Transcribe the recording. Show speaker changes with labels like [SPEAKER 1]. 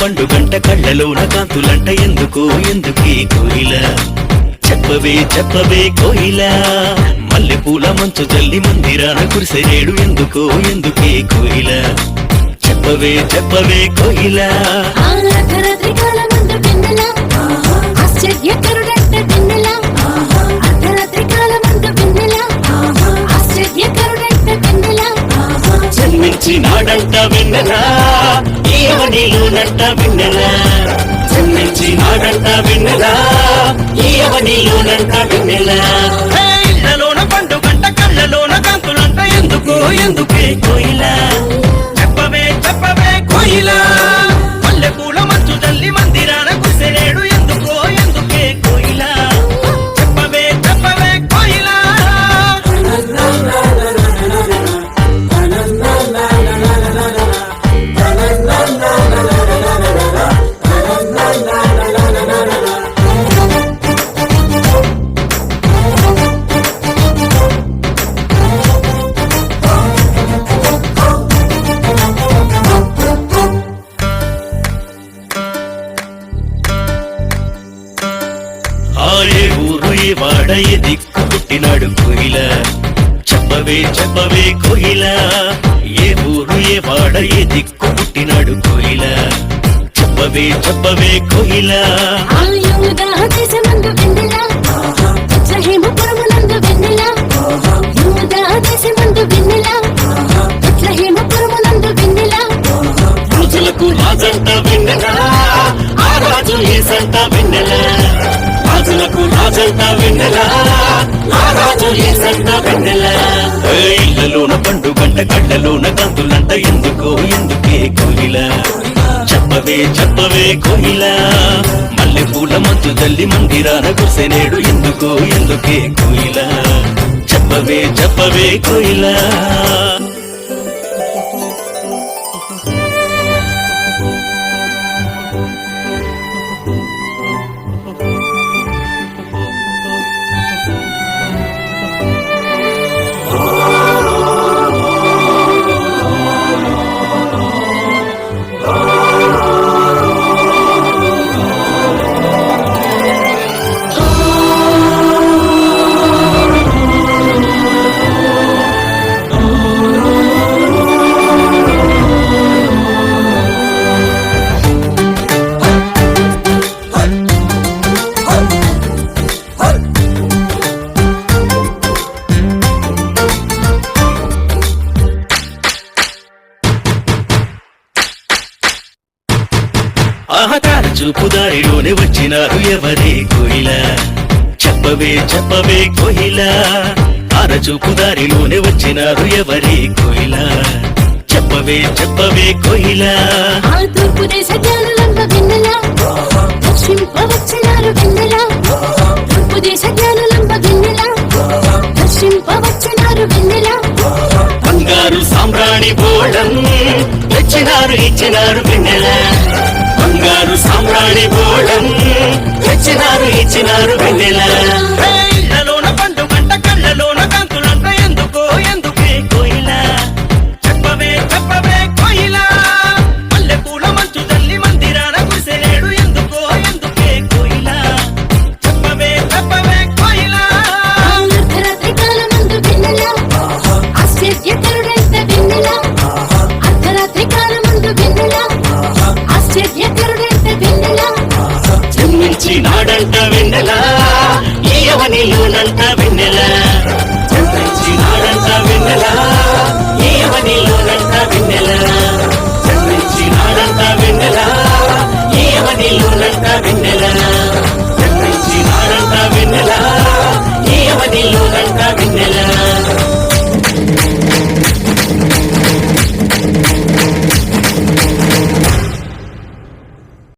[SPEAKER 1] పండుగంట కళ్ళలోన కాంతులంట ఎందుకు ఎందుకీ కోయిల చెప్పవే చెప్పవే కోయిల మల్లె పూల మంచు జల్లి మందిరాన కురిసెరేడు ఎందుకు ఎందుకీ కోయిల చెప్పవే చెప్పవే కోయిల జన్మించినాడంట వెన్నెల ఈయవనిలోనంట వెన్నెల జన్మించినాడంట వెన్నెల ఈయవనిలోనంట వెన్నెల ఇళ్ళలోన పండుగంట కళ్ళలోన కాంతులంట ఎందుకు ఎందుకే కోయిల చెప్పవే చెప్పవే కోయిల మల్లె పూల మంచు జల్లి మందిరాన కురిసెరేడు ఎందుకో ఎందుకే కోయిల చెప్పవే చెప్పవే కోయిల ఏ ఊరు ఏ వాడ ఏ దిక్కు పుట్టినాడు కోయిల చెప్పవే చెప్పవే కోయిల ఏ ఊరు ఏ వాడ ఏ దిక్కు పుట్టినాడు కోయిల చెప్పవే చెప్పవే కోయిల రోజులకు రాజంట వెన్నెల ఆ రాజు ఏసంట వెన్నెల రాజులకు రాజంట వెన్నెల ఆ రాజు ఏసంట వెన్నెల ఇళ్ళలోన పండుగంట కళ్ళలోన కాంతులంట ఎందుకో ఎందుకే కోయిల చెప్పవే చెప్పవే కోయిల మల్లె పూల మంచు జల్లి మందిరాన కురిసెనేడు ఎందుకో ఎందుకే కోయిల చెప్పవే చెప్పవే కోయిల ఆహతార చూపు దారిలోనే వచ్చినారు ఎవరే కోయిల చెప్పవే చెప్పవే కోయిల ఆర చూపు దారిలోనే వచ్చినారు ఎవరే కోయిల చెప్పవే చెప్పవే కోయిల
[SPEAKER 2] తూర్పు దేశ జ్ఞానులంబ వెన్నెల దర్శింపవచ్చినారు వెన్నెల తూర్పు దేశ జ్ఞానులంబ వెన్నెల దర్శింపవచ్చినారు వెన్నెల
[SPEAKER 1] బంగారు సామ్రాణి బోళం తెచ్చినారు ఇచ్చినారు వెన్నెల బంగారు సామ్రాణి బోళం తెచ్చినారు ఇచ్చినారు వెన్నెల